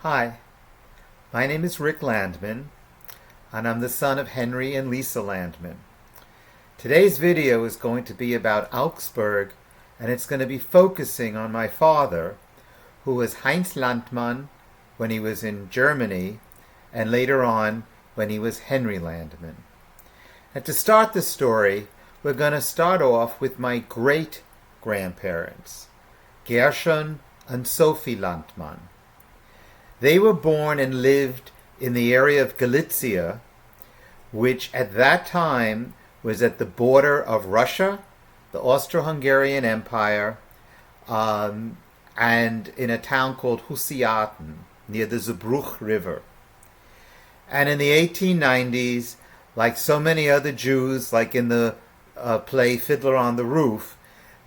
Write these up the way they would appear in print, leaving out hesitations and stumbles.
Hi, my name is Rick Landman, and I'm the son of Henry and Lisa Landman. Today's video is going to be about Augsburg, and it's going to be focusing on my father, who was Heinz Landmann when he was in Germany, and later on when he was Henry Landman. And to start the story, we're going to start off with my great-grandparents, Gershon and Sophie Landmann. They were born and lived in the area of Galicia, which at that time was at the border of Russia, the Austro-Hungarian Empire, and in a town called Husiaten, near the Zbruch River. And in the 1890s, like so many other Jews, like in the play Fiddler on the Roof,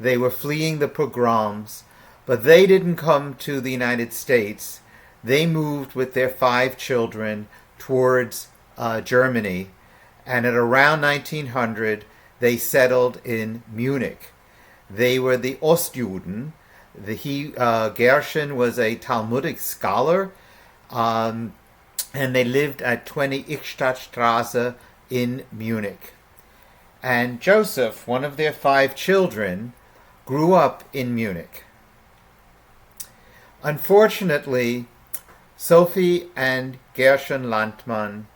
they were fleeing the pogroms, but they didn't come to the United States. They moved with their 5 children towards Germany, and at around 1900, they settled in Munich. They were the Ostjuden. Gershon was a Talmudic scholar, and they lived at 20 Ichstadtstraße in Munich. And Joseph, one of their 5 children, grew up in Munich. Unfortunately, Sophie and Gershon Landmann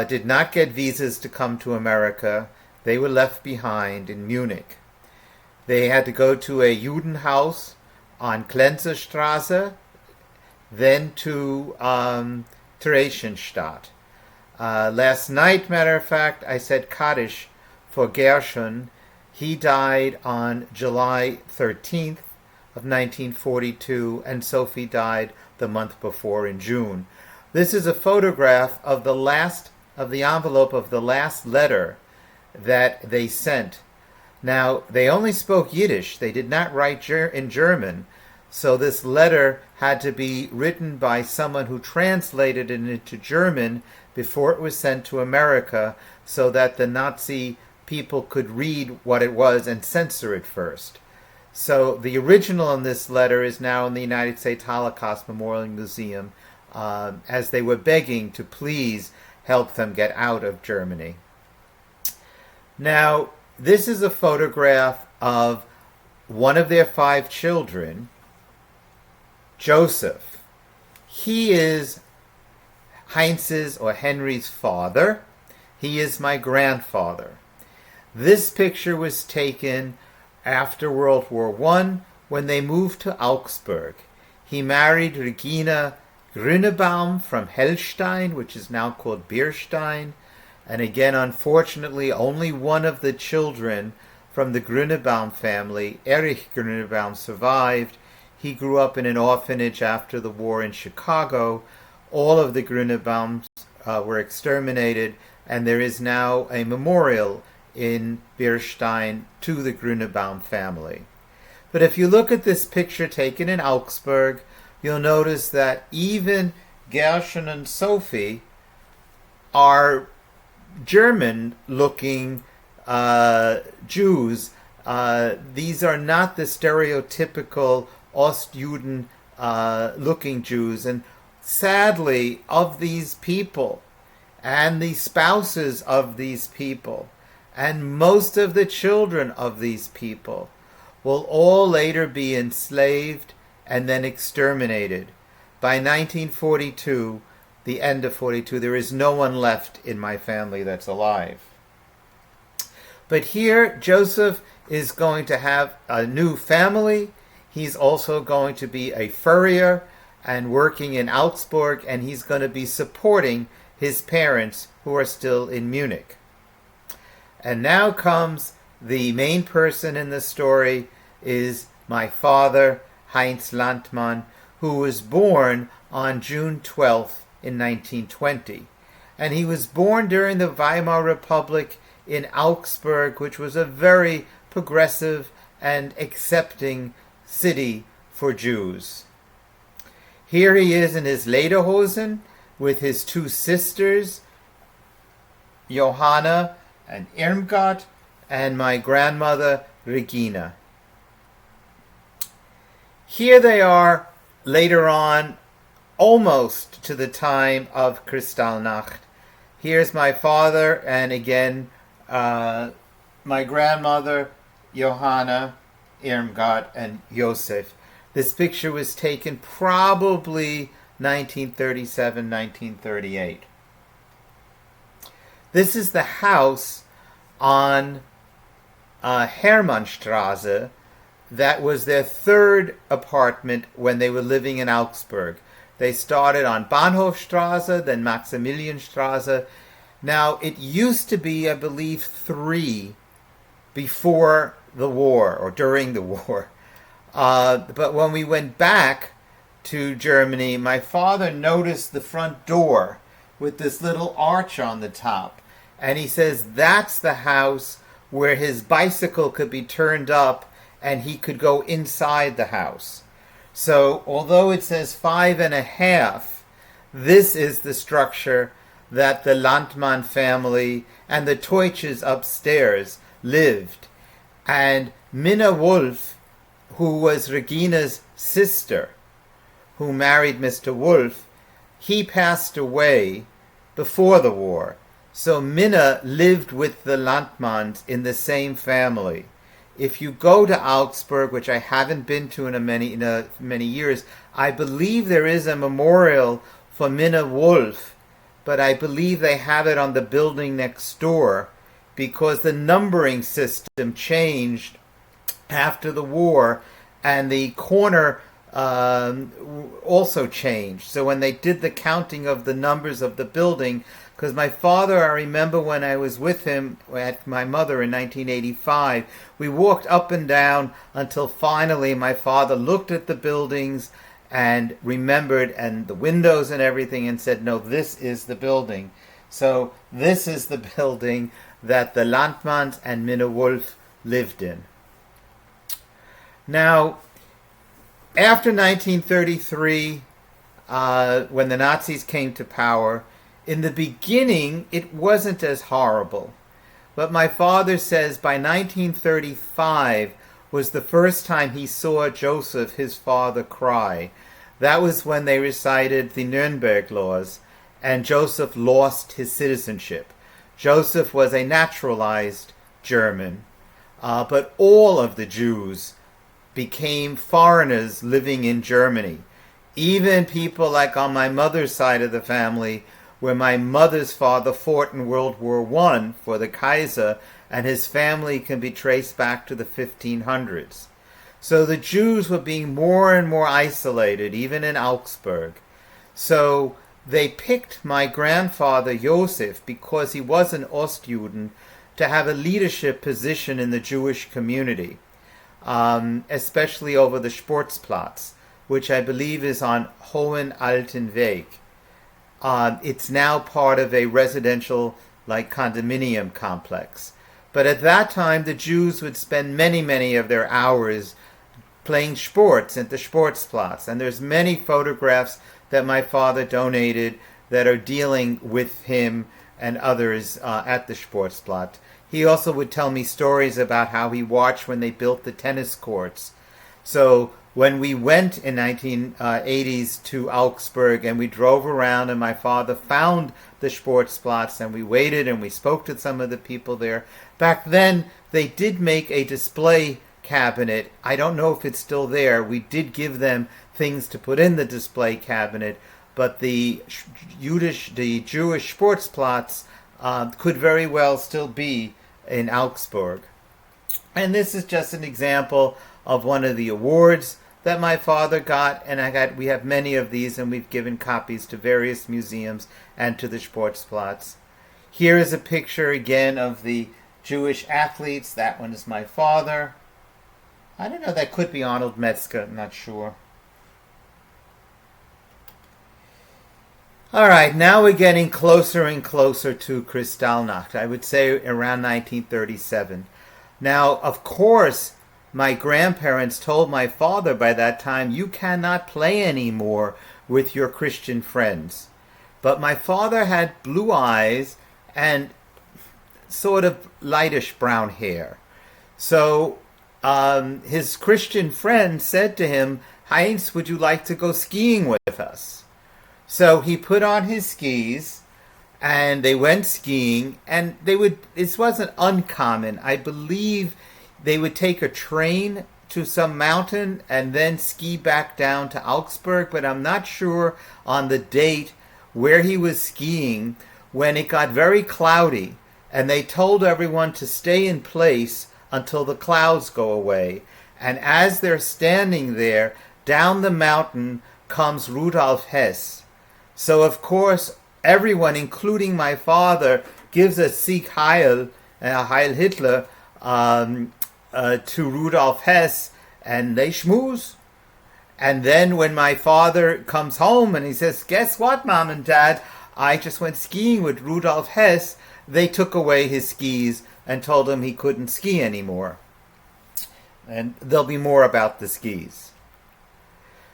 did not get visas to come to America. They were left behind in Munich. They had to go to a Judenhaus on Klenzestraße, then to Theresienstadt. Last night, matter of fact, I said Kaddish for Gershon. He died on July 13th of 1942, and Sophie died the month before in June. This is a photograph of the envelope of the last letter that they sent. Now, they only spoke Yiddish. They did not write in German, so this letter had to be written by someone who translated it into German before it was sent to America, so that the Nazi people could read what it was and censor it first. So the original in this letter is now in the United States Holocaust Memorial Museum, as they were begging to please help them get out of Germany. Now, this is a photograph of one of their 5 children, Joseph. He is Heinz's or Henry's father. He is my grandfather. This picture was taken after World War I, when they moved to Augsburg. He married Regina Grünebaum from Hellstein, which is now called Bierstein. And again, unfortunately, only one of the children from the Grünebaum family, Erich Grünebaum, survived. He grew up in an orphanage after the war in Chicago. All of the Grünebaums were exterminated, and there is now a memorial in Bierstein to the Grünebaum family. But if you look at this picture taken in Augsburg, you'll notice that even Gershon and Sophie are German-looking Jews. These are not the stereotypical Ostjuden-looking Jews. And sadly, of these people and the spouses of these people, and most of the children of these people will all later be enslaved and then exterminated. By 1942, the end of 42, there is no one left in my family that's alive. But here, Joseph is going to have a new family. He's also going to be a furrier and working in Augsburg, and he's going to be supporting his parents who are still in Munich. And now comes the main person in the story, is my father, Heinz Landmann, who was born on June 12th in 1920. And he was born during the Weimar Republic in Augsburg, which was a very progressive and accepting city for Jews. Here he is in his lederhosen with his 2 sisters, Johanna and Irmgard, and my grandmother, Regina. Here they are later on almost to the time of Kristallnacht. Here's my father, and again, my grandmother, Johanna, Irmgard, and Josef. This picture was taken probably 1937, 1938. This is the house on Hermannstraße that was their third apartment when they were living in Augsburg. They started on Bahnhofstraße, then Maximilianstraße. Now, it used to be, I believe, 3 before the war, or during the war. But when we went back to Germany, my father noticed the front door with this little arch on the top. And he says that's the house where his bicycle could be turned up and he could go inside the house. So although it says 5.5, this is the structure that the Landmann family and the Teutsch's upstairs lived. And Minna Wolf, who was Regina's sister, who married Mr. Wolf, he passed away before the war. So Minna lived with the Landmanns in the same family. If you go to Augsburg, which I haven't been to in many years, I believe there is a memorial for Minna Wolf, but I believe they have it on the building next door because the numbering system changed after the war, and the corner also changed. So when they did the counting of the numbers of the building, because my father, I remember when I was with him at my mother in 1985, we walked up and down until finally my father looked at the buildings and remembered, and the windows and everything, and said, no, this is the building. So this is the building that the Landmanns and Minna Wolf lived in. Now, after 1933, when the Nazis came to power, in the beginning, it wasn't as horrible. But my father says by 1935 was the first time he saw Joseph, his father, cry. That was when they recited the Nuremberg laws, and Joseph lost his citizenship. Joseph was a naturalized German, but all of the Jews became foreigners living in Germany. Even people like on my mother's side of the family, where my mother's father fought in World War I for the Kaiser, and his family can be traced back to the 1500s. So the Jews were being more and more isolated, even in Augsburg. So they picked my grandfather Josef, because he was an Ostjuden, to have a leadership position in the Jewish community, especially over the Sportsplatz, which I believe is on Hohen Alten Weg. It's now part of a residential, like, condominium complex. But at that time, the Jews would spend many of their hours playing sports at the Sportsplatz. And there's many photographs that my father donated that are dealing with him and others at the Sportsplatz. He also would tell me stories about how he watched when they built the tennis courts. So when we went in 1980s to Augsburg and we drove around and my father found the Sportsplatz and we waited and we spoke to some of the people there. Back then, they did make a display cabinet. I don't know if it's still there. We did give them things to put in the display cabinet, but the Jewish Sportsplatz could very well still be in Augsburg. And this is just an example of one of the awards that my father got, and we have many of these, and we've given copies to various museums and to the Sportsplatz. Here is a picture again of the Jewish athletes. That one is my father. I don't know, that could be Arnold Metzger, I'm not sure. All right, now we're getting closer and closer to Kristallnacht. I would say around 1937. Now, of course, my grandparents told my father by that time, you cannot play anymore with your Christian friends. But my father had blue eyes and sort of lightish brown hair. So his Christian friend said to him, Heinz, would you like to go skiing with us? So he put on his skis and they went skiing, and this wasn't uncommon. I believe they would take a train to some mountain and then ski back down to Augsburg, but I'm not sure on the date where he was skiing when it got very cloudy, and they told everyone to stay in place until the clouds go away. And as they're standing there, down the mountain comes Rudolf Hess. So of course, everyone, including my father, gives a Sieg Heil, Heil Hitler, to Rudolf Hess, and they schmooze. And then when my father comes home and he says, "Guess what, Mom and Dad? I just went skiing with Rudolf Hess," they took away his skis and told him he couldn't ski anymore. And there'll be more about the skis.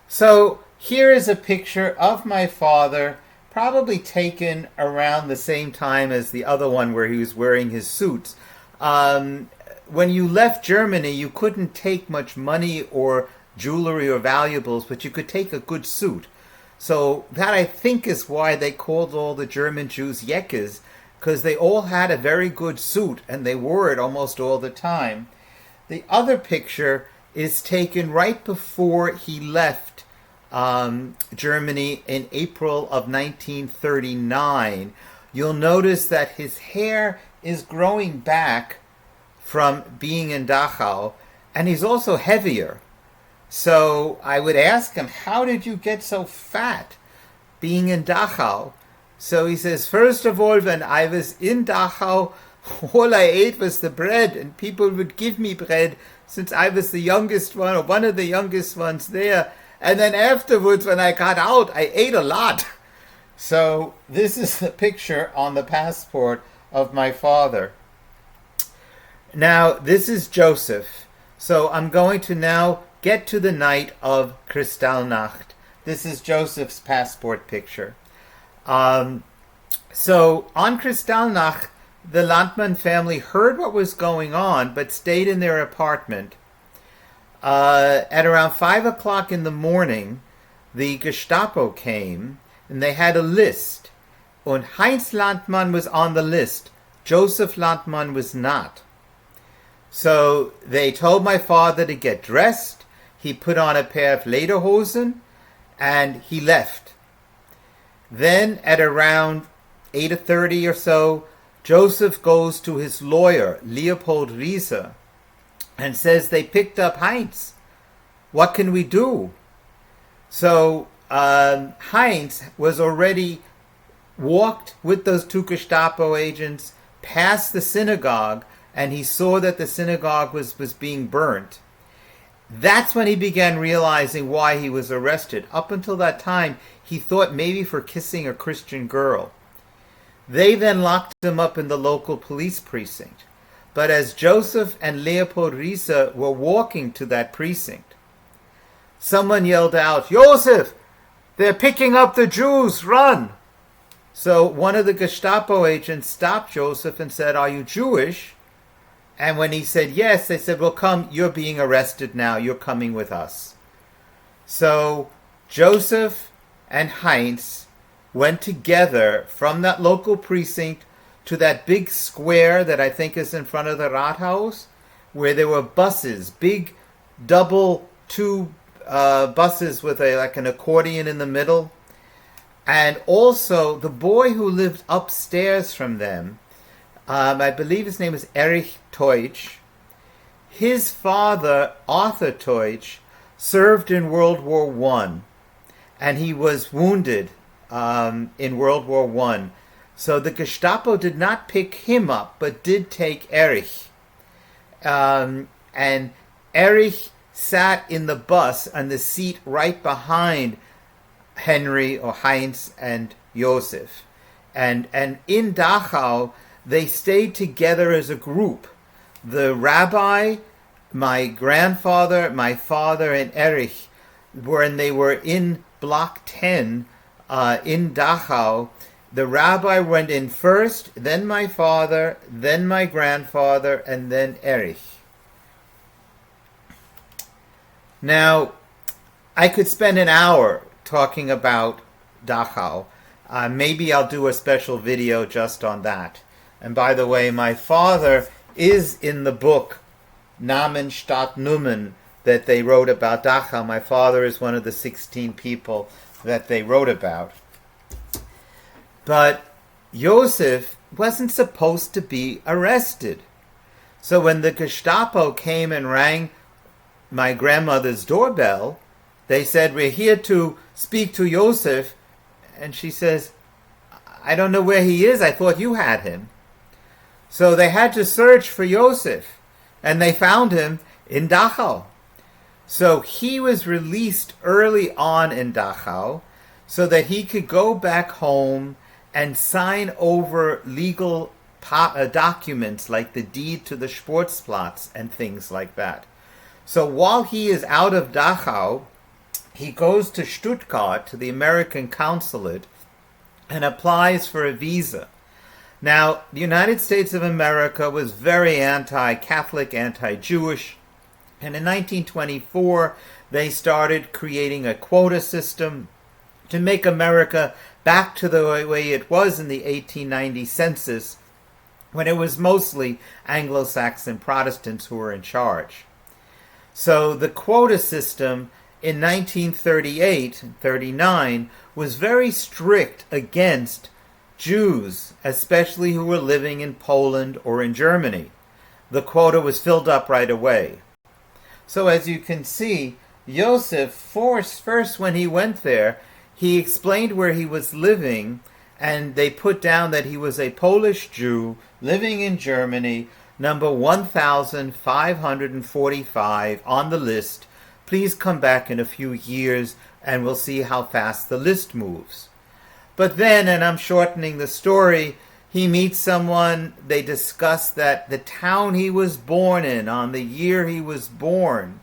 So here is a picture of my father, probably taken around the same time as the other one where he was wearing his suits. When you left Germany, you couldn't take much money or jewelry or valuables, but you could take a good suit. So that, I think, is why they called all the German Jews Yeckes, because they all had a very good suit and they wore it almost all the time. The other picture is taken right before he left Germany in April of 1939. You'll notice that his hair is growing back from being in Dachau, and he's also heavier. So I would ask him, how did you get so fat being in Dachau? So he says, first of all, when I was in Dachau, all I ate was the bread, and people would give me bread since I was the youngest one, or one of the youngest ones there. And then afterwards, when I got out, I ate a lot. So this is the picture on the passport of my father. Now, this is Joseph. So I'm going to now get to the night of Kristallnacht. This is Joseph's passport picture. So on Kristallnacht, the Landman family heard what was going on, but stayed in their apartment. At around 5 o'clock in the morning, the Gestapo came, and they had a list. And Heinz Landmann was on the list. Joseph Landman was not. So they told my father to get dressed. He put on a pair of lederhosen, and he left. Then at around 8:30 or so, Joseph goes to his lawyer, Leopold Riese, and says, they picked up Heinz. What can we do? So Heinz was already walked with those two Gestapo agents past the synagogue, and he saw that the synagogue was being burnt. That's when he began realizing why he was arrested. Up until that time, he thought maybe for kissing a Christian girl. They then locked him up in the local police precinct. But as Joseph and Leopold Riese were walking to that precinct, someone yelled out, "Joseph, they're picking up the Jews, run!" So one of the Gestapo agents stopped Joseph and said, "Are you Jewish?" And when he said yes, they said, "Well, come, you're being arrested now. You're coming with us." So Joseph and Heinz went together from that local precinct to that big square that I think is in front of the Rathaus, where there were buses, big double two buses with like an accordion in the middle. And also the boy who lived upstairs from them, I believe his name is Erich Teutsch. His father, Arthur Teutsch, served in World War I, and he was wounded in World War I. So the Gestapo did not pick him up, but did take Erich. And Erich sat in the bus on the seat right behind Henry or Heinz and Joseph. And in Dachau, they stayed together as a group. The rabbi, my grandfather, my father, and Erich, when they were in Block 10 in Dachau, the rabbi went in first, then my father, then my grandfather, and then Erich. Now, I could spend an hour talking about Dachau. Maybe I'll do a special video just on that. And by the way, my father is in the book Namen Stadt Numen that they wrote about Dachau. My father is one of the 16 people that they wrote about. But Josef wasn't supposed to be arrested. So when the Gestapo came and rang my grandmother's doorbell, they said, "We're here to speak to Josef." And she says, "I don't know where he is. I thought you had him." So they had to search for Josef, and they found him in Dachau. So he was released early on in Dachau so that he could go back home and sign over legal documents like the deed to the Sportsplatz and things like that. So while he is out of Dachau, he goes to Stuttgart, to the American consulate, and applies for a visa. Now, the United States of America was very anti-Catholic, anti-Jewish, and in 1924 they started creating a quota system to make America back to the way it was in the 1890 census, when it was mostly Anglo-Saxon Protestants who were in charge. So the quota system in 1938 and 39 was very strict against Jews, especially who were living in Poland or in Germany. The quota was filled up right away. So as you can see, Josef first when he went there, he explained where he was living, and they put down that he was a Polish Jew living in Germany, number 1545 on the list. Please come back in a few years and we'll see how fast the list moves. But then, and I'm shortening the story, he meets someone. They discuss that the town he was born in, on the year he was born,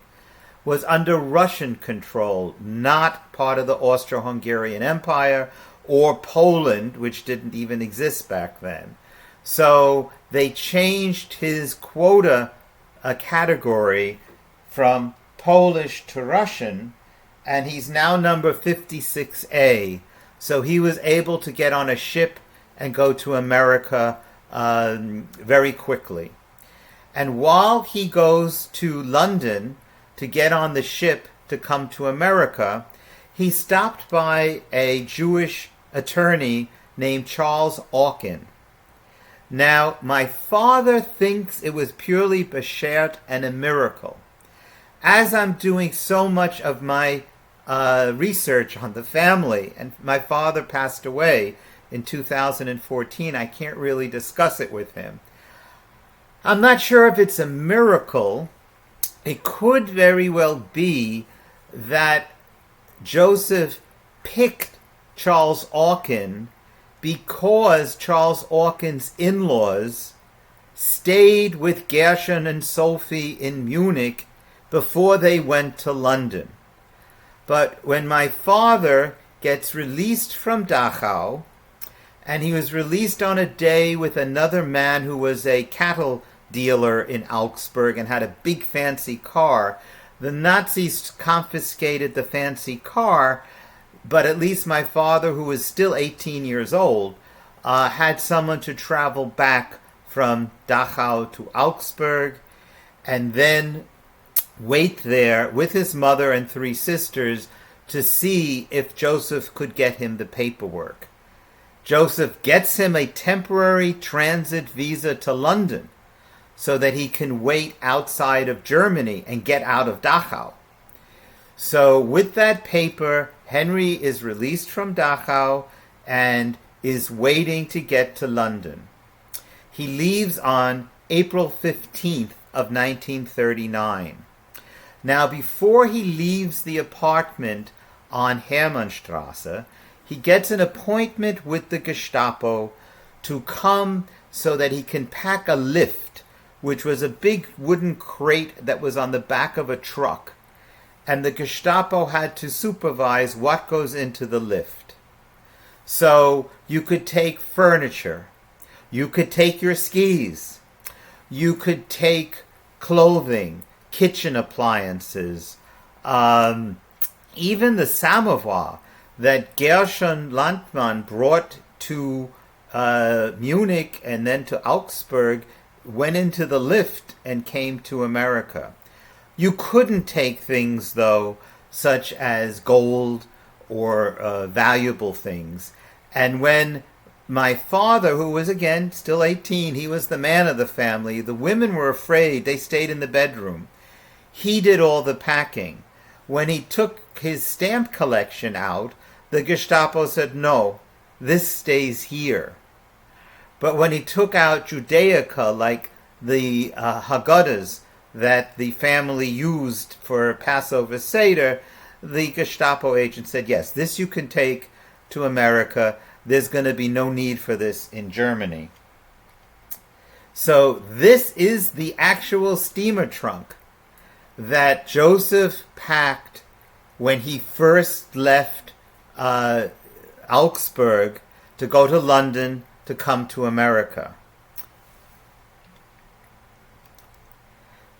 was under Russian control, not part of the Austro-Hungarian Empire or Poland, which didn't even exist back then. So they changed his quota category from Polish to Russian, and he's now number 56A. So he was able to get on a ship and go to America very quickly. And while he goes to London to get on the ship to come to America, he stopped by a Jewish attorney named Charles Aukin. Now, my father thinks it was purely beshert and a miracle. As I'm doing so much of my research on the family, and my father passed away in 2014, I can't really discuss it with him. I'm not sure if it's a miracle. It could very well be that Joseph picked Charles Aukin because Charles Aukin's in-laws stayed with Gershon and Sophie in Munich before they went to London. But when my father gets released from Dachau, and he was released on a day with another man who was a cattle dealer in Augsburg and had a big fancy car, the Nazis confiscated the fancy car, but at least my father, who was still 18 years old, had someone to travel back from Dachau to Augsburg and then wait there with his mother and 3 sisters to see if Joseph could get him the paperwork. Joseph gets him a temporary transit visa to London so that he can wait outside of Germany and get out of Dachau. So with that paper, Henry is released from Dachau and is waiting to get to London. He leaves on April 15th of 1939. Now, before he leaves the apartment on Hermannstrasse, he gets an appointment with the Gestapo to come so that he can pack a lift, which was a big wooden crate that was on the back of a truck. And the Gestapo had to supervise what goes into the lift. So you could take furniture, you could take your skis, you could take clothing, kitchen appliances, even the samovar that Gershon Landman brought to Munich and then to Augsburg went into the lift and came to America. You couldn't take things, though, such as gold or valuable things. And when my father, who was, again, still 18, he was the man of the family, the women were afraid. They stayed in the bedroom. He did all the packing. When he took his stamp collection out, the Gestapo said, no, this stays here. But when he took out Judaica, like the Haggadahs that the family used for Passover Seder, the Gestapo agent said, yes, this you can take to America. There's going to be no need for this in Germany. So this is the actual steamer trunk that Joseph packed when he first left Augsburg to go to London to come to America.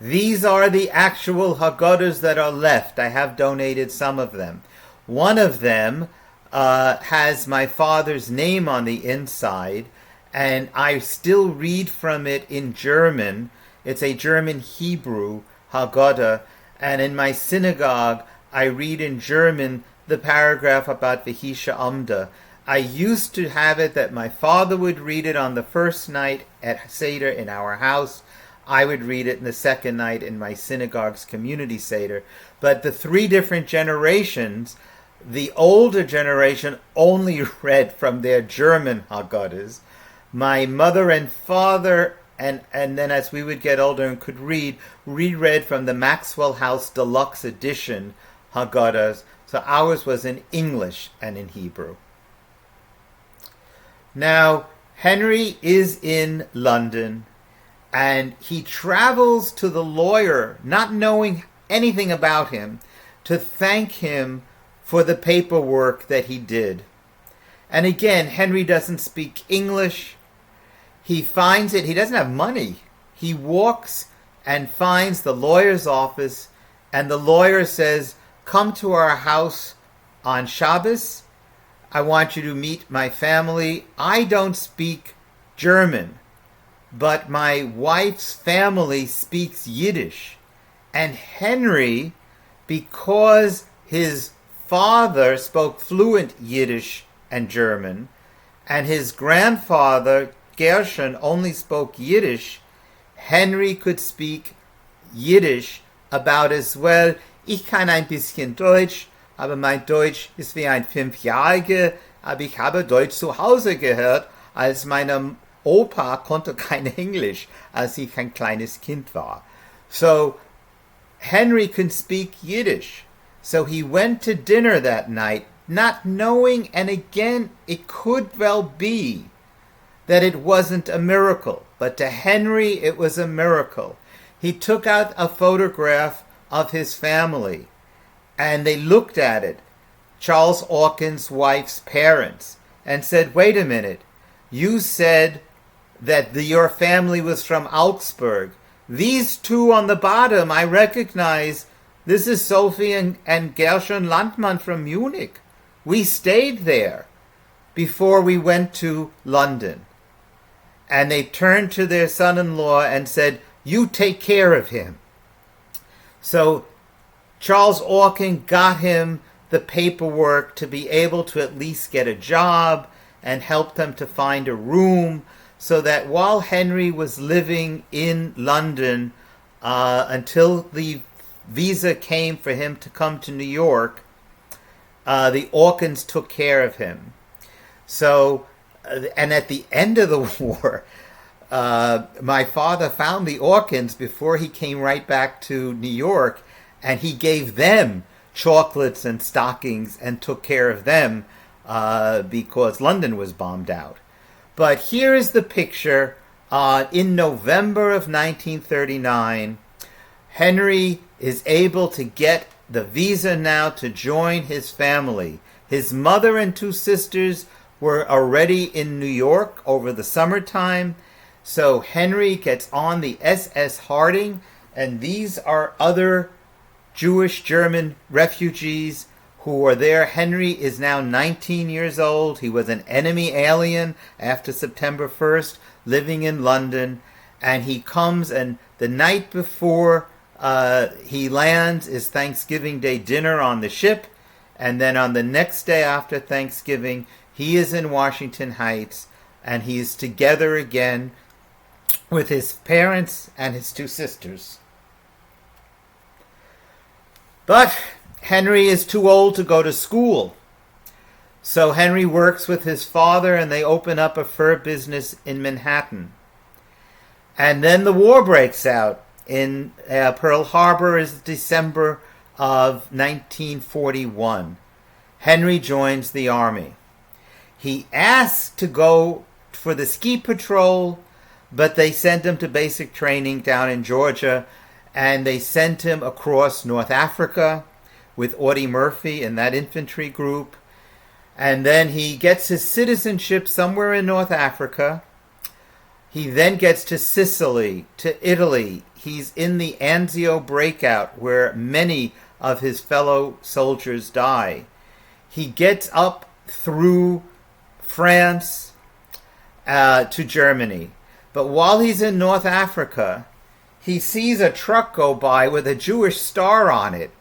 These are the actual Haggadahs that are left. I have donated some of them. One of them has my father's name on the inside, and I still read from it in German. It's a German Hebrew Haggadah, and in my synagogue I read in German the paragraph about Vehisha Amda. I used to have it that my father would read it on the first night at Seder in our house. I would read it in the second night in my synagogue's community Seder. But the three different generations, the older generation only read from their German Haggadahs. My mother and father, and then as we would get older and could reread from the Maxwell House Deluxe Edition Haggadahs. So ours was in English and in Hebrew. Now, Henry is in London, and he travels to the lawyer, not knowing anything about him, to thank him for the paperwork that he did. And again, Henry doesn't speak English. He finds it. He doesn't have money. He walks and finds the lawyer's office, and the lawyer says, come to our house on Shabbos. I want you to meet my family. I don't speak German, but my wife's family speaks Yiddish. And Henry, because his father spoke fluent Yiddish and German, and his grandfather, Gershon, only spoke Yiddish, Henry could speak Yiddish about as well. Ich kann ein bisschen Deutsch, aber mein Deutsch ist wie ein 5-Jähriger, aber ich habe Deutsch zu Hause gehört, als mein Opa konnte kein Englisch, als ich ein kleines Kind war. So Henry can speak Yiddish. So he went to dinner that night, not knowing, and again, it could well be that it wasn't a miracle, but to Henry it was a miracle. He took out a photograph of his family, and they looked at it, Charles Auken's wife's parents, and said, wait a minute, you said that your family was from Augsburg. These two on the bottom, I recognize, this is Sophie and Gershon Landman from Munich. We stayed there before we went to London. And they turned to their son-in-law and said, you take care of him. So Charles Auken got him the paperwork to be able to at least get a job and helped them to find a room, so that while Henry was living in London until the visa came for him to come to New York, the Aukens took care of him. So, and at the end of the war, my father found the Aukens before he came right back to New York, and he gave them chocolates and stockings and took care of them because London was bombed out. But here is the picture. In November of 1939, Henry is able to get the visa now to join his family. His mother and two sisters were already in New York over the summertime. So Henry gets on the SS Harding, and these are other Jewish German refugees who are there. Henry is now 19 years old. He was an enemy alien after September 1st, living in London. And he comes, and the night before he lands is Thanksgiving Day dinner on the ship. And then on the next day after Thanksgiving, he is in Washington Heights, and he's together again with his parents and his two sisters. But Henry is too old to go to school. So Henry works with his father, and they open up a fur business in Manhattan. And then the war breaks out. In Pearl Harbor is December of 1941. Henry joins the army. He asks to go for the ski patrol, but they sent him to basic training down in Georgia, and they sent him across North Africa with Audie Murphy in that infantry group. And then he gets his citizenship somewhere in North Africa. He then gets to Sicily, to Italy. He's in the Anzio breakout, where many of his fellow soldiers die. He gets up through France to Germany. But while he's in North Africa, he sees a truck go by with a Jewish star on it.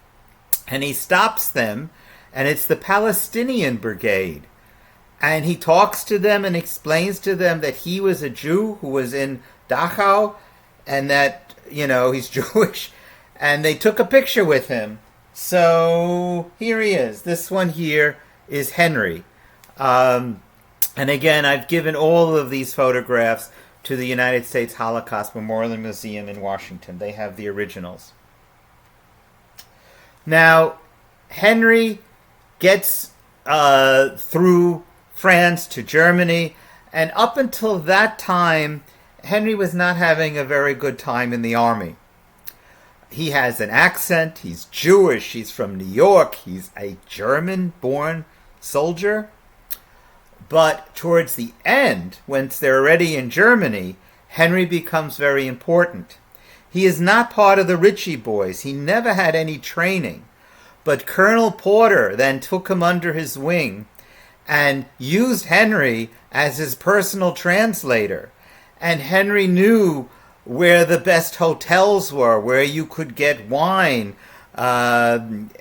And he stops them, and it's the Palestinian Brigade. And he talks to them and explains to them that he was a Jew who was in Dachau, and that, he's Jewish. And they took a picture with him. So here he is. This one here is Henry. And again, I've given all of these photographs to the United States Holocaust Memorial Museum in Washington. They have the originals. Now, Henry gets through France to Germany, and up until that time, Henry was not having a very good time in the army. He has an accent, he's Jewish, he's from New York, he's a German-born soldier. But towards the end, once they're already in Germany, Henry becomes very important. He is not part of the Ritchie boys. He never had any training. But Colonel Porter then took him under his wing and used Henry as his personal translator. And Henry knew where the best hotels were, where you could get wine, and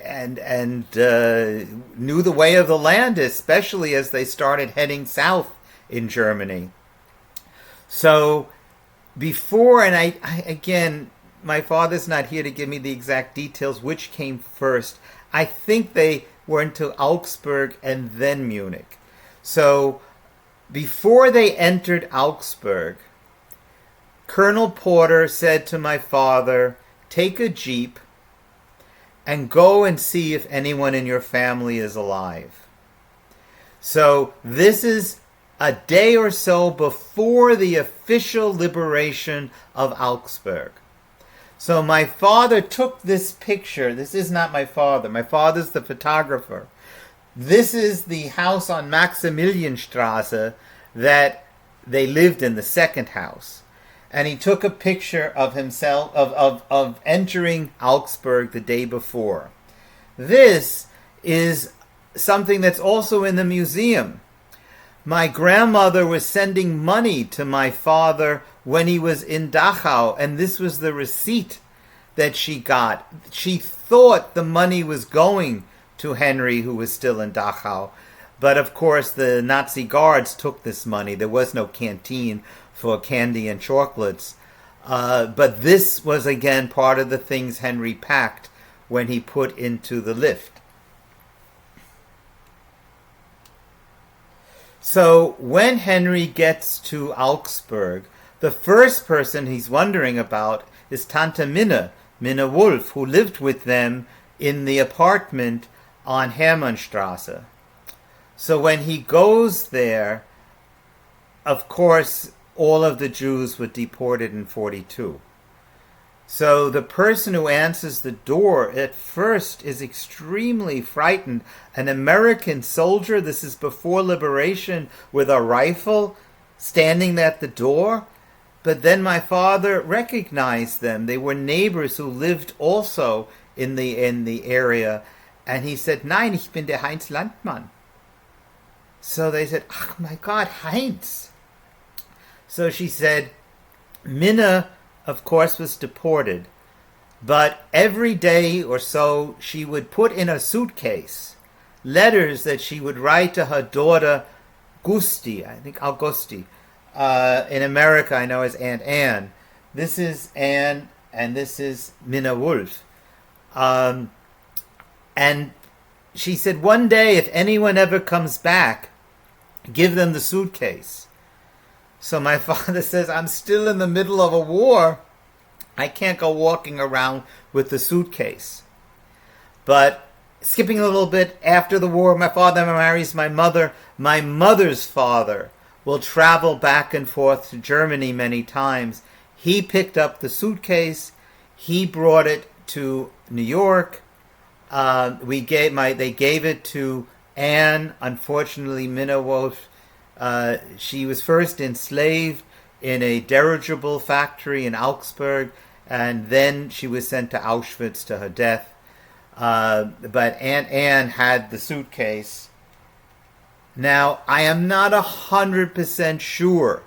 knew the way of the land, especially as they started heading south in Germany. So before, and I again, my father's not here to give me the exact details which came first. I think they went to Augsburg and then Munich. So before they entered Augsburg, Colonel Porter said to my father, take a jeep and go and see if anyone in your family is alive. So this is a day or so before the official liberation of Augsburg. So my father took this picture. This is not my father. My father's the photographer. This is the house on Maximilianstraße that they lived in, the second house. And he took a picture of himself, of entering Augsburg the day before. This is something that's also in the museum. My grandmother was sending money to my father when he was in Dachau, and this was the receipt that she got. She thought the money was going to Henry, who was still in Dachau. But of course, the Nazi guards took this money. There was no canteen for candy and chocolates. But this was, again, part of the things Henry packed when he put into the lift. So when Henry gets to Augsburg, the first person he's wondering about is Tante Minna Wolf, who lived with them in the apartment on Hermannstraße. So when he goes there, of course, all of the Jews were deported in 1942. So the person who answers the door at first is extremely frightened. An American soldier, this is before liberation, with a rifle standing at the door. But then my father recognized them. They were neighbors who lived also in the area. And he said, Nein, ich bin der Heinz Landmann. So they said, oh my God, Heinz. So she said, Minna, of course, was deported. But every day or so, she would put in a suitcase letters that she would write to her daughter, Gusti, I think Augusti. In America, I know as Aunt Anne. This is Anne, and this is Minna Wolf. And she said, one day, if anyone ever comes back, give them the suitcase. So my father says, I'm still in the middle of a war. I can't go walking around with the suitcase. But skipping a little bit, after the war, my father marries my mother. My mother's father will travel back and forth to Germany many times. He picked up the suitcase. He brought it to New York. They gave it to Anne. Unfortunately, Minna Wolf, she was first enslaved in a dirigible factory in Augsburg, and then she was sent to Auschwitz to her death. But Aunt Anne had the suitcase. Now, I am not 100% sure,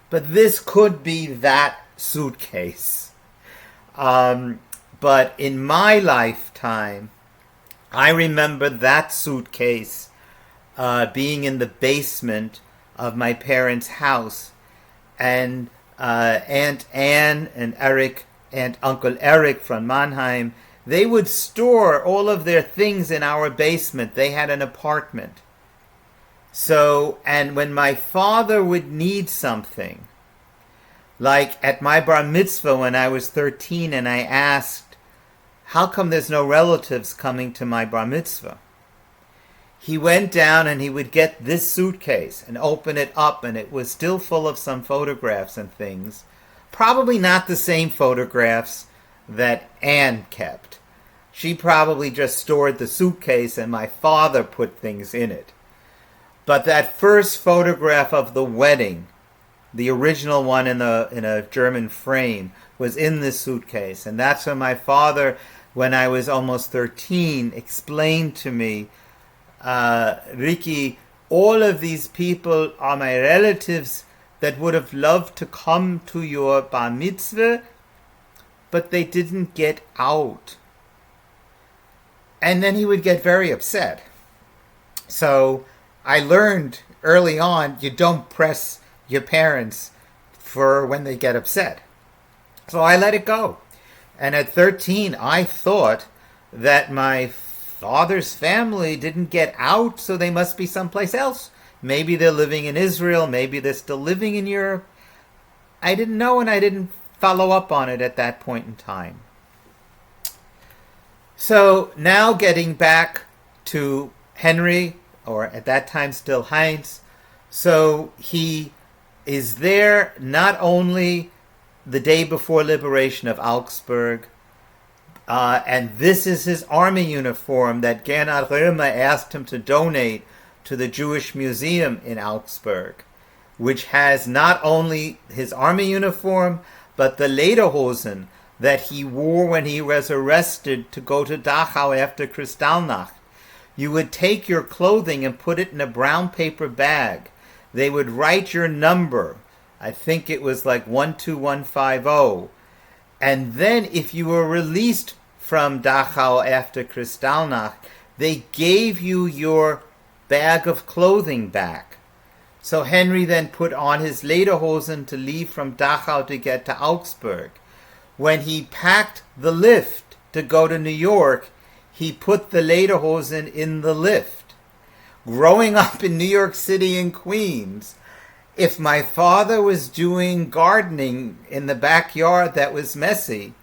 but this could be that suitcase. But in my lifetime, I remember that suitcase being in the basement of my parents' house, and Aunt Anne and Uncle Eric from Mannheim, they would store all of their things in our basement. They had an apartment. So, and when my father would need something, like at my bar mitzvah when I was 13 and I asked, how come there's no relatives coming to my bar mitzvah? He went down and he would get this suitcase and open it up, and it was still full of some photographs and things. Probably not the same photographs that Anne kept. She probably just stored the suitcase and my father put things in it. But that first photograph of the wedding, the original one in a German frame, was in this suitcase. And that's when my father, when I was almost 13, explained to me, Ricky, all of these people are my relatives that would have loved to come to your bar mitzvah, but they didn't get out. And then he would get very upset. So I learned early on, you don't press your parents for when they get upset. So I let it go. And at 13, I thought that my father's family didn't get out, so they must be someplace else. Maybe they're living in Israel. Maybe they're still living in Europe. I didn't know, and I didn't follow up on it at that point in time. So now getting back to Henry, or at that time still Heinz. So he is there not only the day before liberation of Augsburg, and this is his army uniform that Gernot Römer asked him to donate to the Jewish Museum in Augsburg, which has not only his army uniform, but the lederhosen that he wore when he was arrested to go to Dachau after Kristallnacht. You would take your clothing and put it in a brown paper bag. They would write your number. I think it was like 12150. And then if you were released from Dachau after Kristallnacht, they gave you your bag of clothing back. So Henry then put on his lederhosen to leave from Dachau to get to Augsburg. When he packed the lift to go to New York, he put the lederhosen in the lift. Growing up in New York City and Queens, if my father was doing gardening in the backyard that was messy,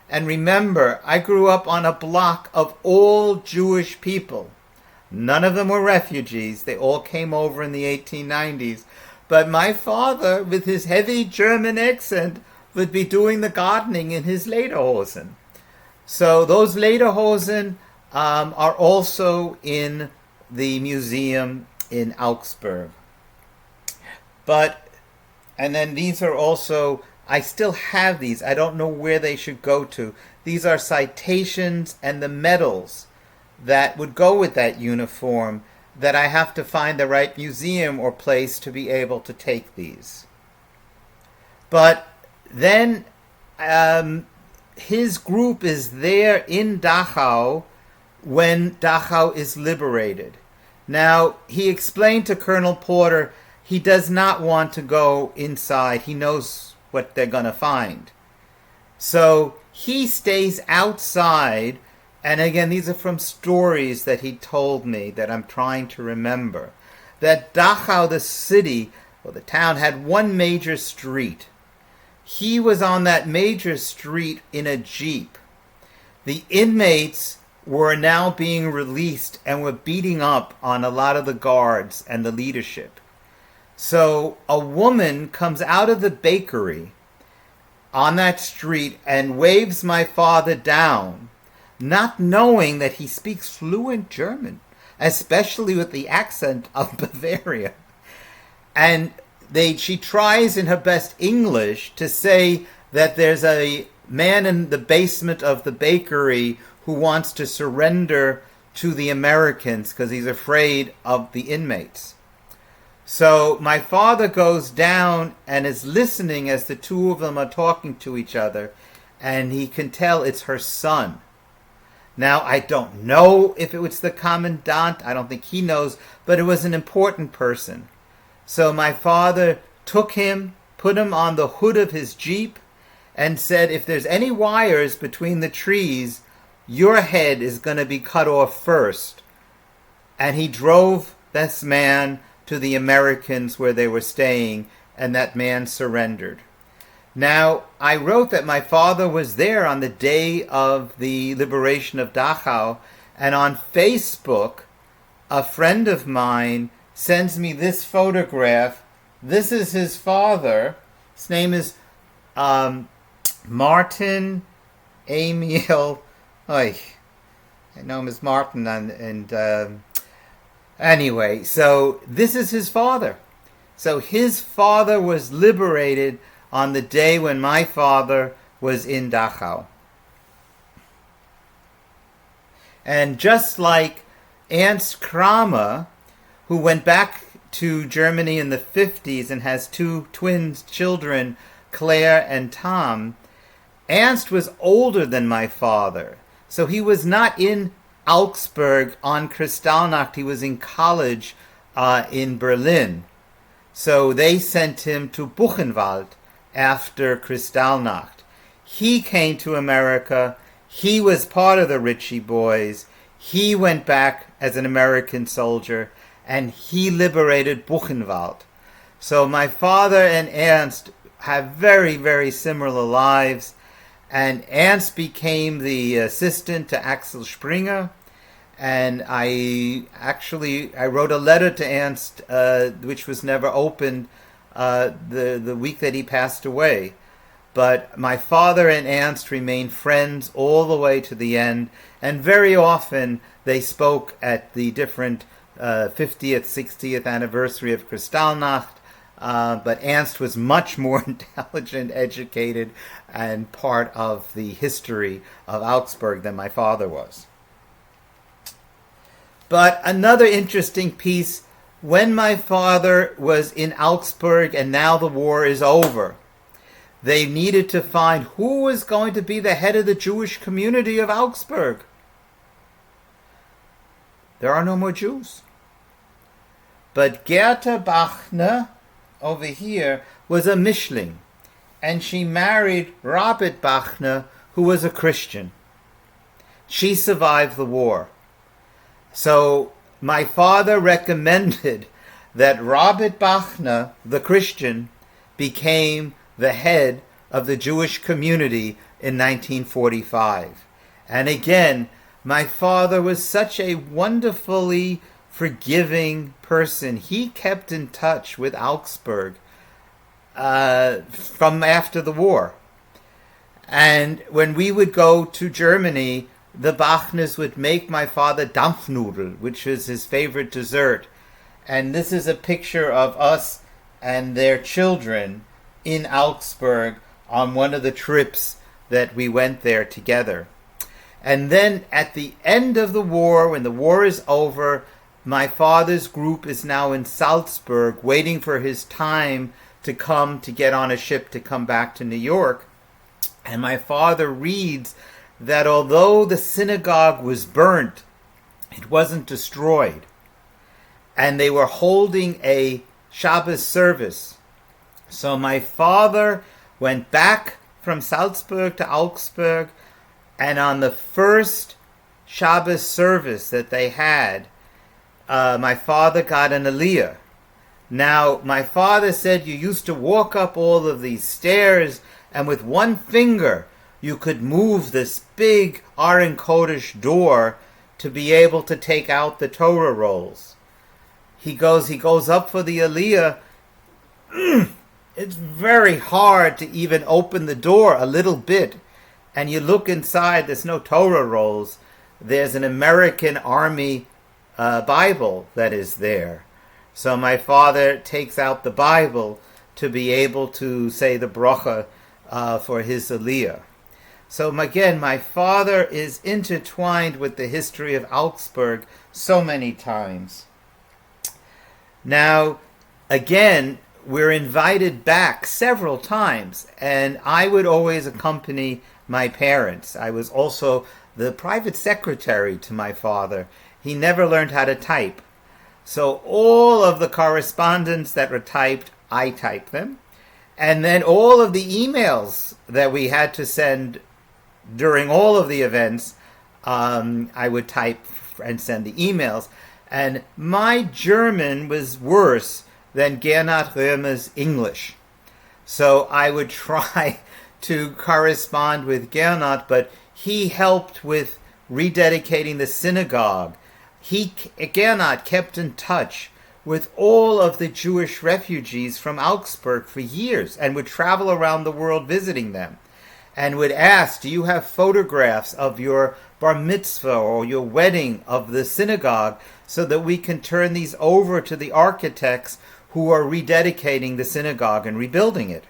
and remember, I grew up on a block of all Jewish people. None of them were refugees. They all came over in the 1890s. But my father, with his heavy German accent, would be doing the gardening in his lederhosen. So those lederhosen are also in the museum in Augsburg. And then these are also, I still have these. I don't know where they should go to. These are citations and the medals that would go with that uniform, that I have to find the right museum or place to be able to take these. But then his group is there in Dachau when Dachau is liberated. Now, he explained to Colonel Porter he does not want to go inside. He knows what they're going to find. So he stays outside, and again, these are from stories that he told me that I'm trying to remember, that Dachau, the city, or the town, had one major street. He was on that major street in a jeep. The inmates were now being released and were beating up on a lot of the guards and the leadership. So a woman comes out of the bakery on that street and waves my father down, not knowing that he speaks fluent German, especially with the accent of Bavaria. And she tries in her best English to say that there's a man in the basement of the bakery who wants to surrender to the Americans because he's afraid of the inmates. So my father goes down and is listening as the two of them are talking to each other, and he can tell it's her son. Now, I don't know if it was the commandant. I don't think he knows, but it was an important person. So my father took him, put him on the hood of his jeep, and said, if there's any wires between the trees, your head is going to be cut off first. And he drove this man to the Americans where they were staying, and that man surrendered. Now, I wrote that my father was there on the day of the liberation of Dachau, and on Facebook, a friend of mine sends me this photograph. This is his father. His name is Martin Emil. I know him as Martin, and anyway, so this is his father. So his father was liberated on the day when my father was in Dachau. And just like Ernst Kramer, who went back to Germany in the 50s and has two twin children, Claire and Tom, Ernst was older than my father. So he was not in Augsburg on Kristallnacht. He was in college in Berlin. So they sent him to Buchenwald after Kristallnacht. He came to America. He was part of the Ritchie boys. He went back as an American soldier, and he liberated Buchenwald. So my father and Ernst have very, very similar lives. And Ernst became the assistant to Axel Springer. And I wrote a letter to Ernst, which was never opened, the week that he passed away. But my father and Ernst remained friends all the way to the end. And very often they spoke at the different 50th, 60th anniversary of Kristallnacht. But Ernst was much more intelligent, educated, and part of the history of Augsburg than my father was. But another interesting piece, when my father was in Augsburg and now the war is over, they needed to find who was going to be the head of the Jewish community of Augsburg. There are no more Jews. But Gerda Bachner, over here, was a Mischling, and she married Robert Bachner, who was a Christian. She survived the war. So my father recommended that Robert Bachner, the Christian, became the head of the Jewish community in 1945. And again, my father was such a wonderfully forgiving person. He kept in touch with Augsburg from after the war. And when we would go to Germany, the Bachners would make my father Dampfnudel, which is his favorite dessert. And this is a picture of us and their children in Augsburg on one of the trips that we went there together. And then at the end of the war, when the war is over, my father's group is now in Salzburg waiting for his time to come to get on a ship to come back to New York. And my father reads that although the synagogue was burnt, it wasn't destroyed. And they were holding a Shabbos service. So my father went back from Salzburg to Augsburg, and on the first Shabbos service that they had, my father got an aliyah. Now, my father said you used to walk up all of these stairs, and with one finger you could move this big Aron Kodesh door to be able to take out the Torah rolls. He goes up for the aliyah. It's very hard to even open the door a little bit. And you look inside, there's no Torah rolls. There's an American Army Bible that is there. So my father takes out the Bible to be able to say the bracha for his aliyah. So again, my father is intertwined with the history of Augsburg so many times. Now, again, we're invited back several times, and I would always accompany my parents. I was also the private secretary to my father. He never learned how to type. So all of the correspondence that were typed, I typed them. And then all of the emails that we had to send during all of the events, I would type and send the emails. And my German was worse than Gernot Römer's English. So I would try to correspond with Gernot, but he helped with rededicating the synagogue. Gernot kept in touch with all of the Jewish refugees from Augsburg for years and would travel around the world visiting them and would ask, do you have photographs of your bar mitzvah or your wedding of the synagogue so that we can turn these over to the architects who are rededicating the synagogue and rebuilding it.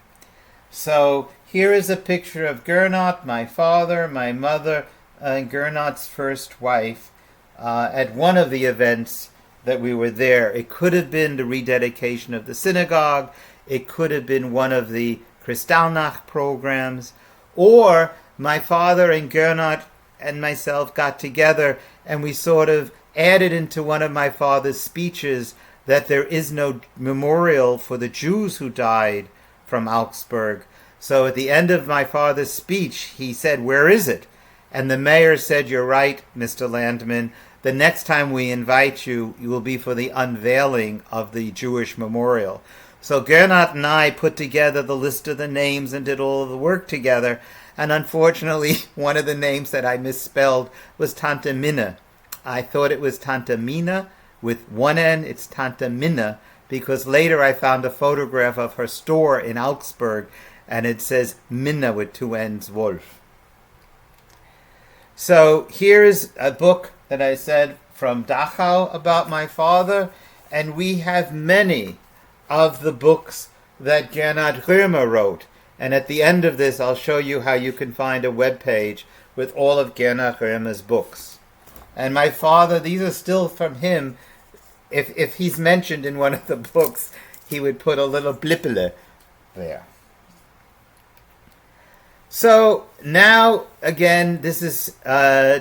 So here is a picture of Gernot, my father, my mother, and Gernot's first wife at one of the events that we were there. It could have been the rededication of the synagogue. It could have been one of the Kristallnacht programs. Or my father and Gernot and myself got together and we sort of added into one of my father's speeches that there is no memorial for the Jews who died from Augsburg. So at the end of my father's speech, he said, where is it? And the mayor said, you're right, Mr. Landman. The next time we invite you, you will be for the unveiling of the Jewish memorial. So Gernot and I put together the list of the names and did all of the work together. And unfortunately, one of the names that I misspelled was Tante Minna. I thought it was Tante Mina. With one N, it's Tante Minna, because later I found a photograph of her store in Augsburg, and it says Minna with two N's, Wolf. So here's a book that I said from Dachau about my father, and we have many of the books that Gernot Römer wrote. And at the end of this, I'll show you how you can find a web page with all of Gernot Römer's books. And my father, these are still from him. If he's mentioned in one of the books, he would put a little blippele there. So now, again, this is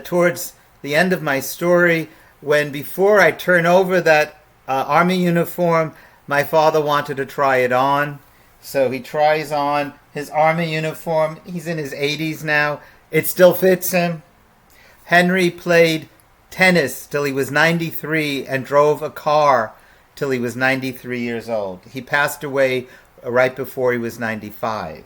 towards the end of my story, when before I turn over that army uniform, my father wanted to try it on. So he tries on his army uniform. He's in his 80s now. It still fits him. Henry played tennis till he was 93 and drove a car till he was 93 years old. He passed away right before he was 95.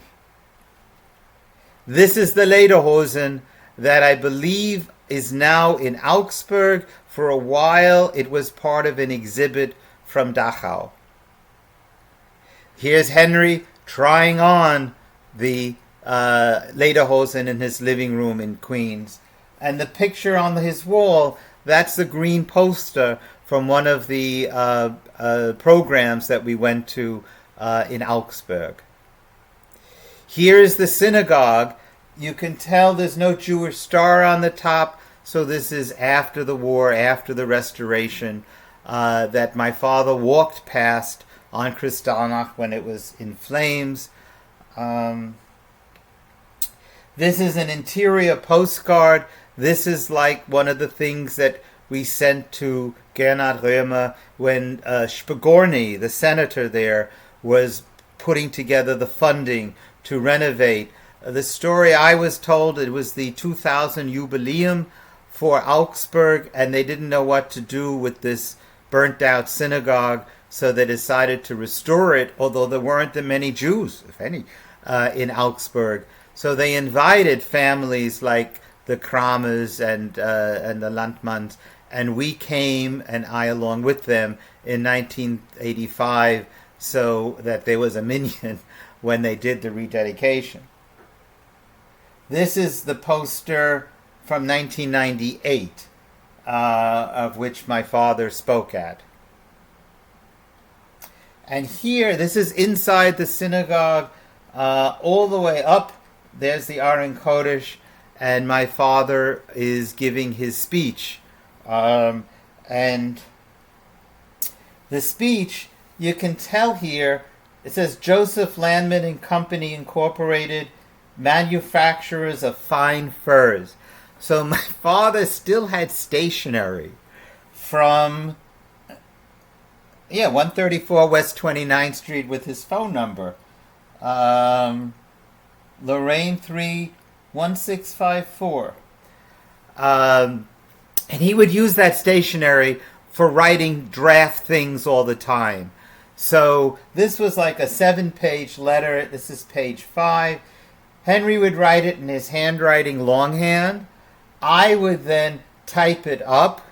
This is the lederhosen that I believe is now in Augsburg. For a while it was part of an exhibit from Dachau. Here's Henry trying on the lederhosen in his living room in Queens. And the picture on his wall, that's the green poster from one of the programs that we went to in Augsburg. Here's the synagogue. You can tell there's no Jewish star on the top, so this is after the war, after the restoration, that my father walked past on Kristallnacht when it was in flames. This is an interior postcard. This is like one of the things that we sent to Gernot Römer when Spigorny, the senator there, was putting together the funding to renovate. The story I was told, it was the 2000 jubileum for Augsburg, and they didn't know what to do with this burnt out synagogue, so they decided to restore it, although there weren't that many Jews, if any, in Augsburg. So they invited families like the Kramers and the Landmanns, and we came, and I along with them, in 1985, so that there was a minyan when they did the rededication. This is the poster from 1998, of which my father spoke at. And here, this is inside the synagogue, all the way up. There's the Aron Kodesh, and my father is giving his speech. And the speech, you can tell here, it says Joseph Landman and Company Incorporated, manufacturers of fine furs. So my father still had stationery from 134 West 29th Street with his phone number. Lorraine 31654. And he would use that stationery for writing draft things all the time. So this was like a 7-page letter. This is page 5. Henry would write it in his handwriting longhand. I would then type it up.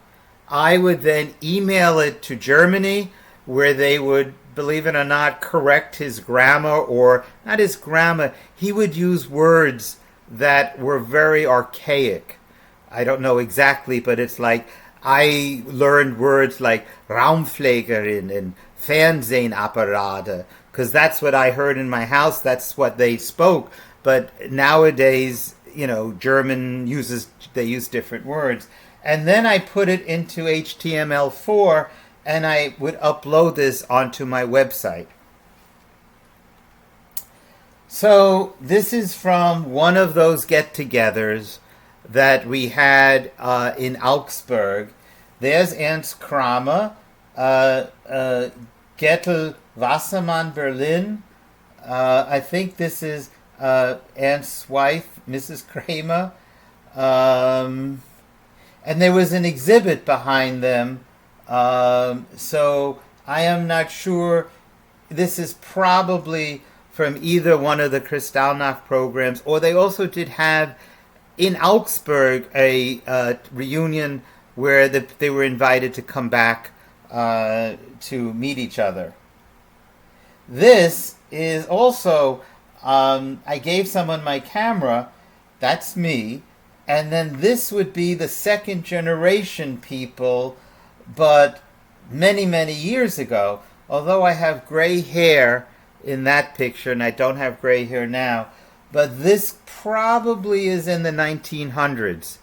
I would then email it to Germany, where they would, believe it or not, correct his grammar, or not his grammar. He would use words that were very archaic. I don't know exactly, but it's like I learned words like Raumflegerin and Fernsehapparate, because that's what I heard in my house. That's what they spoke. But nowadays, German they use different words. And then I put it into HTML4, and I would upload this onto my website. So this is from one of those get-togethers that we had in Augsburg. There's Ernst Kramer, Gettel Wassermann, Berlin. I think this is Ernst's wife, Mrs. Kramer. And there was an exhibit behind them. So I am not sure. This is probably from either one of the Kristallnacht programs, or they also did have in Augsburg a reunion where they were invited to come back to meet each other. This is also, I gave someone my camera, that's me, and then this would be the second generation people, but many, many years ago. Although I have gray hair in that picture, and I don't have gray hair now, but this probably is in the 1900s.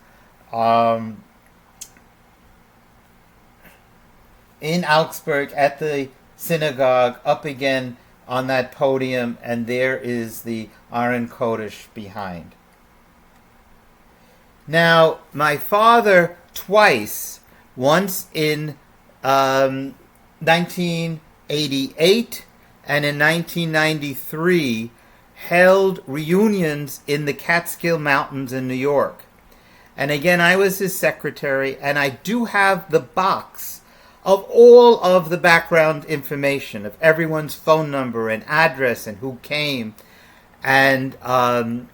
In Augsburg at the synagogue, up again on that podium, and there is the Aron Kodesh behind. Now, my father twice, once in 1988 and in 1993, held reunions in the Catskill Mountains in New York. And again, I was his secretary, and I do have the box of all of the background information, of everyone's phone number and address and who came. And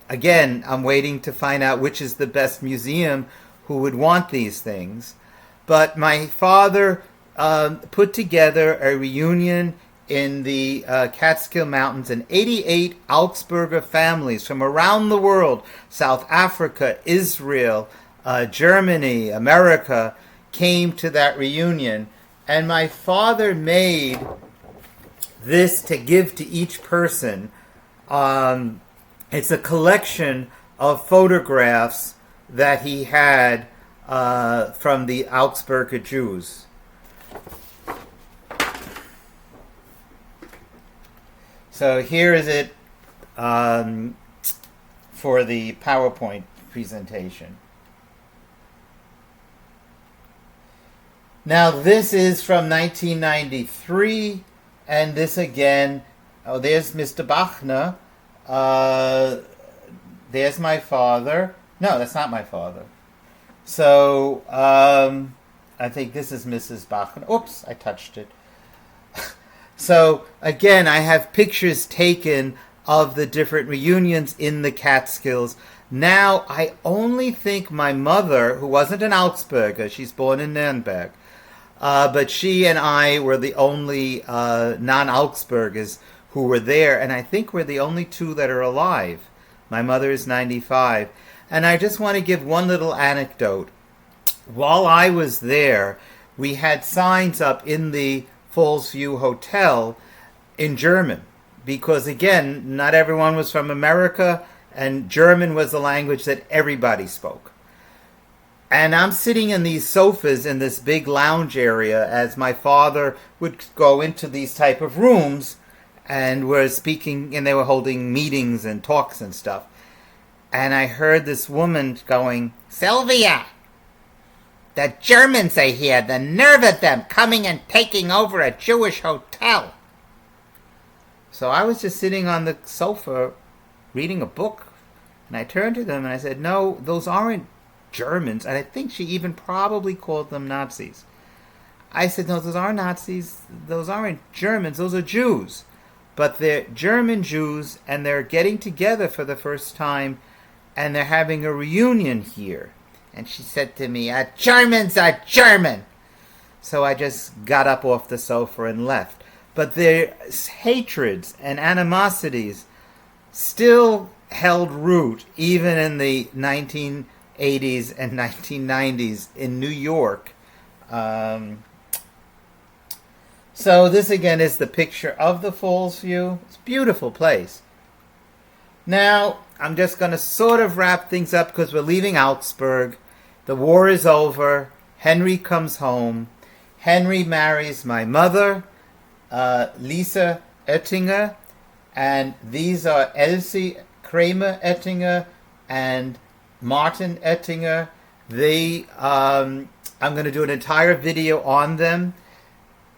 again, I'm waiting to find out which is the best museum who would want these things. But my father put together a reunion in the Catskill Mountains, and 88 Augsburger families from around the world, South Africa, Israel, Germany, America, came to that reunion. And my father made this to give to each person. It's a collection of photographs that he had from the Augsburger Jews. So here is it for the PowerPoint presentation. Now this is from 1993, and this again, there's Mr. Bachner, there's my father. No, that's not my father. So I think this is Mrs. Bachner. Oops, I touched it. So again, I have pictures taken of the different reunions in the Catskills. Now, I only think my mother, who wasn't an Augsburger, she's born in Nuremberg, but she and I were the only non-Augsburgers who were there, and I think we're the only two that are alive. My mother is 95. And I just want to give one little anecdote. While I was there, we had signs up in the Falls View Hotel in German, because again, not everyone was from America, and German was the language that everybody spoke. And I'm sitting in these sofas in this big lounge area as my father would go into these type of rooms and were speaking, and they were holding meetings and talks and stuff. And I heard this woman going, "Sylvia, the Germans are here, the nerve of them coming and taking over a Jewish hotel." So I was just sitting on the sofa reading a book, and I turned to them and I said, "No, those aren't Germans." And I think she even probably called them Nazis. I said, "No, those aren't Nazis, those aren't Germans, those are Jews. But they're German Jews, and they're getting together for the first time, and they're having a reunion here." And she said to me, "Germans are German." So I just got up off the sofa and left. But their hatreds and animosities still held root even in the 1980s and 1990s in New York. So this again is the picture of the Falls View. It's a beautiful place. Now, I'm just going to sort of wrap things up because we're leaving Augsburg. The war is over. Henry comes home. Henry marries my mother, Lisa Oettinger, and these are Elsie Kramer Oettinger and Martin Oettinger. I'm going to do an entire video on them.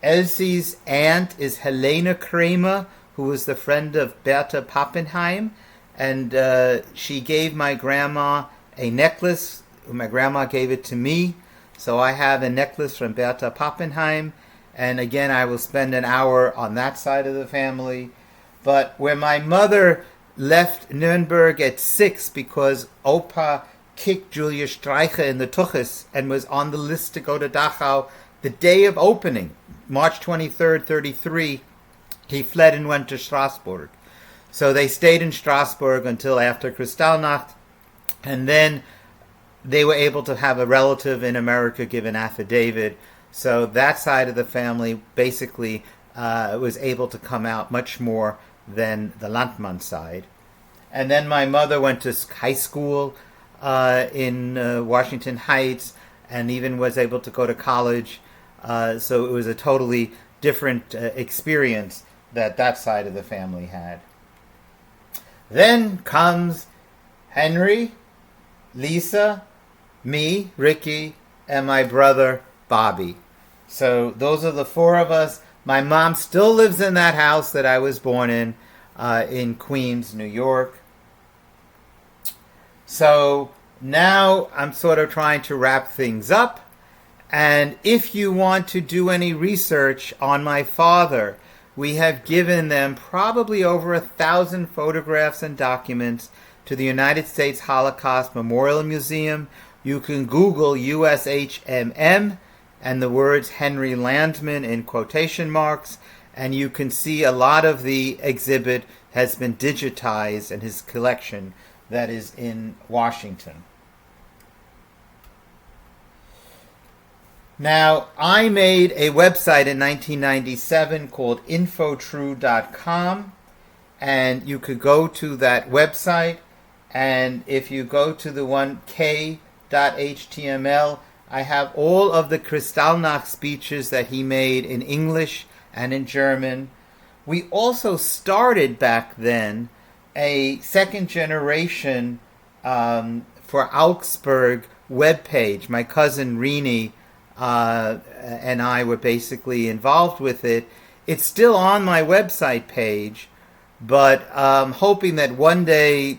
Elsie's aunt is Helena Kramer, who was the friend of Bertha Pappenheim, and she gave my grandma a necklace. My grandma gave it to me, so I have a necklace from Bertha Pappenheim, and again I will spend an hour on that side of the family. But where my mother left Nuremberg at 6 because Opa kicked Julia Streicher in the Tuches and was on the list to go to Dachau the day of opening, March 23rd, 33, he fled and went to Strasbourg. So they stayed in Strasbourg until after Kristallnacht, and then they were able to have a relative in America give an affidavit. So that side of the family basically was able to come out much more than the Landmann side. And then my mother went to high school in Washington Heights and even was able to go to college. So it was a totally different experience that side of the family had. Then comes Henry, Lisa, me, Ricky, and my brother, Bobby. So those are the four of us. My mom still lives in that house that I was born in Queens, New York. So now I'm sort of trying to wrap things up. And if you want to do any research on my father, we have given them probably over 1,000 photographs and documents to the United States Holocaust Memorial Museum. You can Google USHMM and the words Henry Landman in quotation marks, and you can see a lot of the exhibit has been digitized in his collection that is in Washington. Now, I made a website in 1997 called infotrue.com, and you could go to that website And if you go to the one k.html, I have all of the Kristallnacht speeches that he made in English and in German. We also started back then a second generation for Augsburg webpage. My cousin Rini and I were basically involved with it. It's still on my website page, but hoping that one day,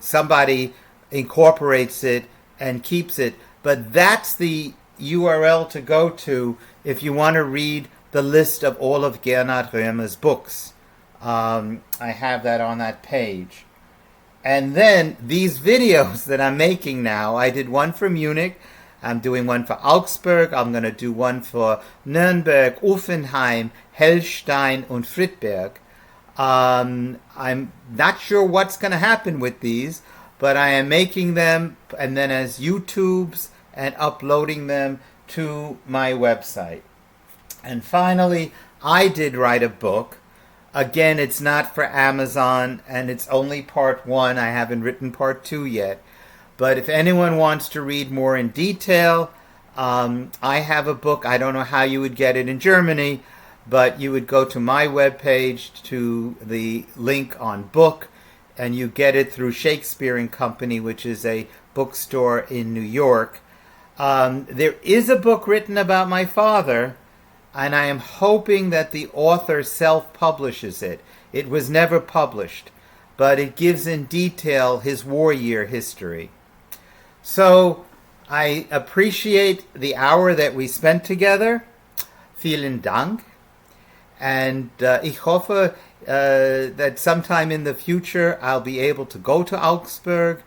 somebody incorporates it and keeps it. But that's the URL to go to if you want to read the list of all of Gernot Römer's books. I have that on that page. And then these videos that I'm making now, I did one for Munich, I'm doing one for Augsburg, I'm going to do one for Nürnberg, Uffenheim, Hellstein, and Friedberg. I'm not sure what's going to happen with these, but I am making them and then as YouTubes and uploading them to my website. And finally, I did write a book. Again, it's not for Amazon, and it's only part 1. I haven't written part 2 yet. But if anyone wants to read more in detail, I have a book. I don't know how you would get it in Germany, but you would go to my webpage to the link on book, and you get it through Shakespeare and Company, which is a bookstore in New York. There is a book written about my father, and I am hoping that the author self-publishes it. It was never published, but it gives in detail his war year history. So I appreciate the hour that we spent together. Vielen Dank. And ich hoffe that sometime in the future I'll be able to go to Augsburg.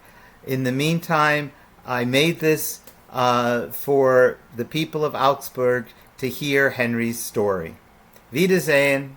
In the meantime, I made this for the people of Augsburg to hear Henry's story. Wiedersehen.